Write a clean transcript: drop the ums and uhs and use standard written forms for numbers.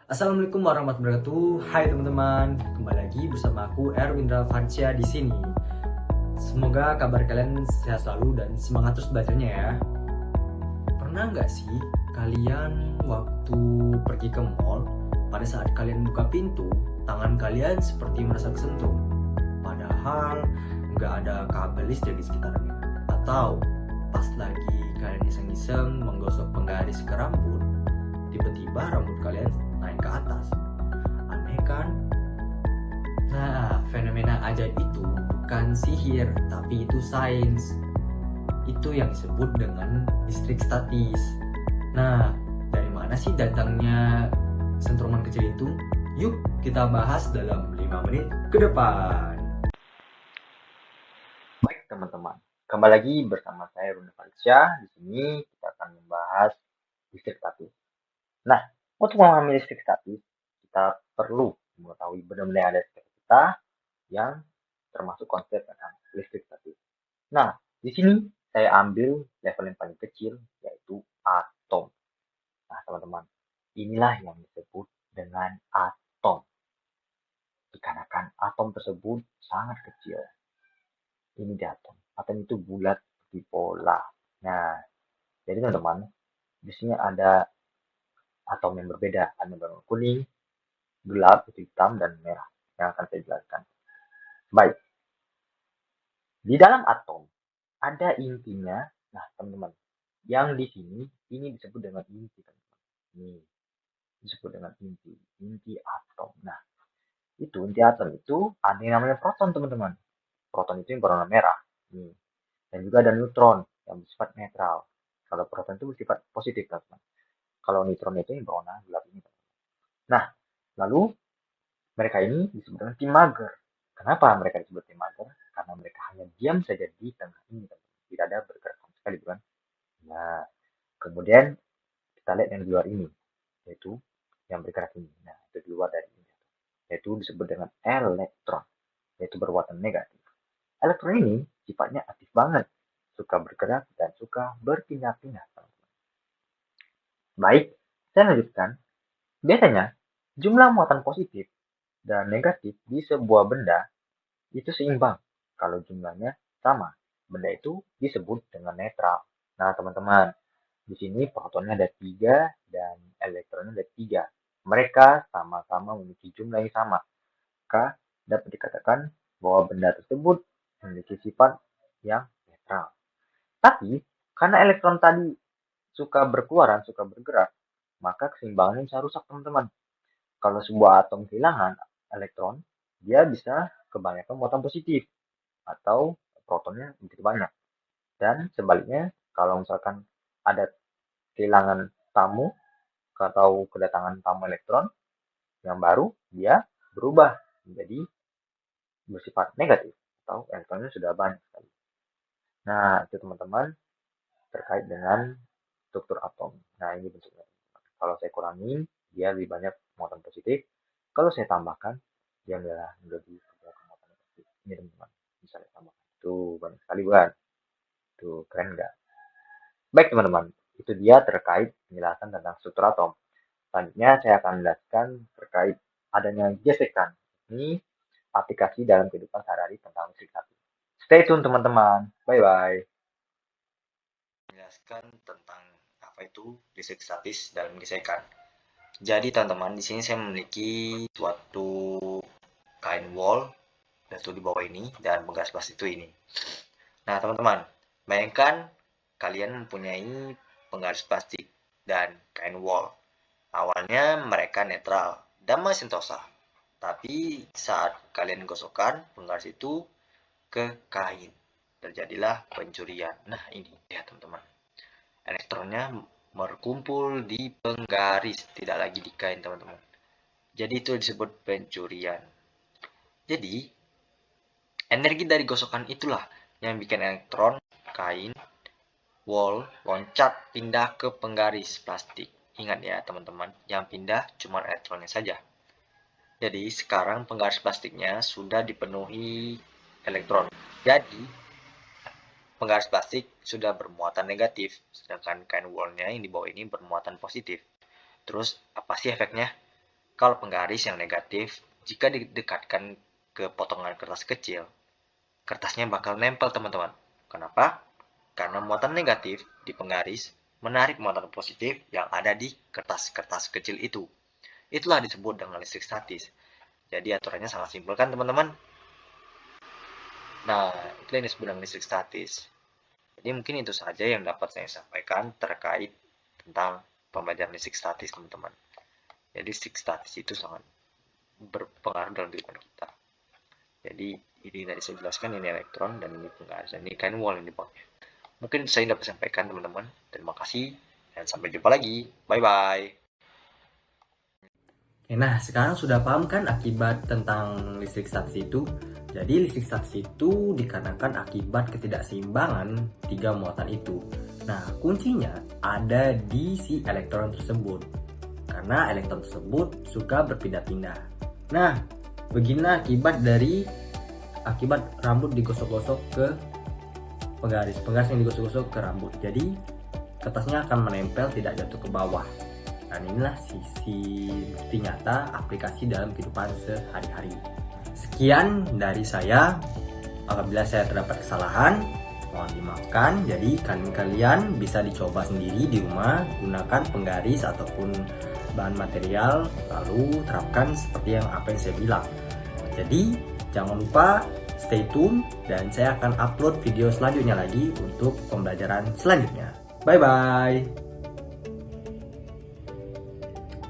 Assalamualaikum warahmatullahi wabarakatuh. Hai teman-teman, kembali lagi bersama aku Erwindra Fancia di sini. Semoga kabar kalian sehat selalu dan semangat terus belajarnya ya. Pernah nggak sih kalian waktu pergi ke mall, pada saat kalian buka pintu, tangan kalian seperti merasa kesentuh, padahal nggak ada kabel listrik di sekitarnya? Atau pas lagi kalian iseng-iseng menggosok penggaris ke rambut, tiba-tiba rambut kalian naik ke atas. Aneh kan? Nah, fenomena ajaib itu bukan sihir, tapi itu sains. Itu yang disebut dengan listrik statis. Nah, dari mana sih datangnya sentruman kecil itu? Yuk kita bahas dalam 5 menit ke depan. Baik teman-teman, kembali lagi bersama saya Runda Farisya. Di sini kita akan membahas listrik statis. Nah, untuk memahami listrik statis, kita perlu mengetahui benda-benda yang ada di sekitar kita yang termasuk konsep tentang listrik statis. Nah, di sini saya ambil level yang paling kecil, yaitu atom. Nah, teman-teman, inilah yang disebut dengan atom. Dikarenakan atom tersebut sangat kecil. Ini di atom. Atom itu bulat di pola. Nah, jadi teman-teman, di sini ada atom yang berbeda. Ada yang berwarna kuning, gelap, hitam, dan merah. Yang akan saya jelaskan. Baik, di dalam atom ada intinya. Nah, teman-teman, yang di sini ini disebut dengan inti, teman-teman. Ini disebut dengan inti, inti atom. Nah, itu inti atom itu ada yang namanya proton, teman-teman. Proton itu yang berwarna merah. Nih. Dan juga ada neutron yang bersifat netral. Kalau proton itu bersifat positif, teman-teman. Kalau neutron itu yang berwarna gelap ini. Nah, lalu mereka ini disebut dengan tim mager. Kenapa mereka disebut tim mager? Karena mereka hanya diam saja di tengah ini, teman-teman. Tidak ada bergerak sama sekali, bukan? Nah, kemudian kita lihat yang di luar ini, yaitu yang bergerak ini. Nah, itu di luar dari ini, yaitu disebut dengan elektron, yaitu berwarna negatif. Elektron ini sifatnya aktif banget, suka bergerak dan suka berpindah-pindah. Baik, saya lanjutkan. Biasanya, jumlah muatan positif dan negatif di sebuah benda itu seimbang kalau jumlahnya sama. Benda itu disebut dengan netral. Nah, teman-teman, di sini protonnya ada 3 dan elektronnya ada 3. Mereka sama-sama memiliki jumlah yang sama. Maka dapat dikatakan bahwa benda tersebut memiliki sifat yang netral. Tapi, karena elektron tadi suka berkeluaran, suka bergerak, maka keseimbangannya bisa rusak, teman-teman. Kalau sebuah atom kehilangan elektron, dia bisa kebanyakan muatan positif atau protonnya begitu banyak. Dan sebaliknya, kalau misalkan ada kehilangan tamu atau kedatangan tamu elektron yang baru, dia berubah menjadi bersifat negatif atau elektronnya sudah banyak sekali. Nah, itu teman-teman terkait dengan struktur atom. Nah, ini bentuknya. Kalau saya kurangi, dia lebih banyak muatan positif. Kalau saya tambahkan, dia adalah menjadi muatan negatif. Ini teman-teman, bisa saya tambahkan. Tuh, banyak sekali bukan? Tuh, keren nggak? Baik teman-teman, itu dia terkait penjelasan tentang struktur atom. Selanjutnya saya akan menjelaskan terkait adanya gesekan. Ini aplikasi dalam kehidupan sehari-hari tentang listrik statis. Stay tune teman-teman. Bye-bye. Menjelaskan tentang apa itu listrik statis dalam gesekan. Jadi teman-teman, di sini saya memiliki suatu kain wol yaitu di bawah ini dan penggas plastik itu ini. Nah teman-teman, bayangkan kalian mempunyai penggaris plastik dan kain wol. Awalnya mereka netral dan sentosa, tapi saat kalian gosokkan penggaris itu ke kain, terjadilah pencurian. Nah ini ya teman-teman, elektronnya berkumpul di penggaris, tidak lagi di kain teman-teman. Jadi itu disebut pencurian. Jadi energi dari gosokan itulah yang bikin elektron kain wol loncat pindah ke penggaris plastik. Ingat ya teman-teman, yang pindah cuma elektronnya saja. Jadi sekarang penggaris plastiknya sudah dipenuhi elektron. Jadi penggaris plastik sudah bermuatan negatif, sedangkan kain wolnya yang di bawah ini bermuatan positif. Terus apa sih efeknya? Kalau penggaris yang negatif, jika didekatkan ke potongan kertas kecil, kertasnya bakal nempel teman-teman. Kenapa? Karena muatan negatif di penggaris menarik muatan positif yang ada di kertas-kertas kecil itu. Itulah disebut dengan listrik statis. Jadi aturannya sangat simpel kan teman-teman? Nah, itu yang disebut dengan listrik statis. Jadi mungkin itu saja yang dapat saya sampaikan terkait tentang pembelajaran listrik statis teman-teman. Jadi listrik statis itu sangat berpengaruh dalam kehidupan kita. Jadi ini tadi saya jelaskan, ini elektron dan ini penggaris dan ini kain wall yang di bawahnya. Mungkin saya dapat sampaikan teman-teman. Terima kasih dan sampai jumpa lagi. Bye-bye. Nah, sekarang sudah paham kan akibat tentang listrik statis itu? Jadi listrik statis itu dikarenakan akibat ketidakseimbangan tiga muatan itu. Nah, kuncinya ada di si elektron tersebut. Karena elektron tersebut suka berpindah-pindah. Nah, beginilah akibat rambut digosok-gosok ke penggaris yang digosok-gosok ke rambut. Jadi kertasnya akan menempel, tidak jatuh ke bawah. Dan inilah sisi bukti nyata aplikasi dalam kehidupan sehari-hari. Sekian dari saya. Apabila saya terdapat kesalahan, mohon dimaafkan. Jadi kalian bisa dicoba sendiri di rumah, gunakan penggaris ataupun bahan material, lalu terapkan seperti apa yang saya bilang. Jadi jangan lupa stay tune dan saya akan upload video selanjutnya lagi untuk pembelajaran selanjutnya. Bye bye.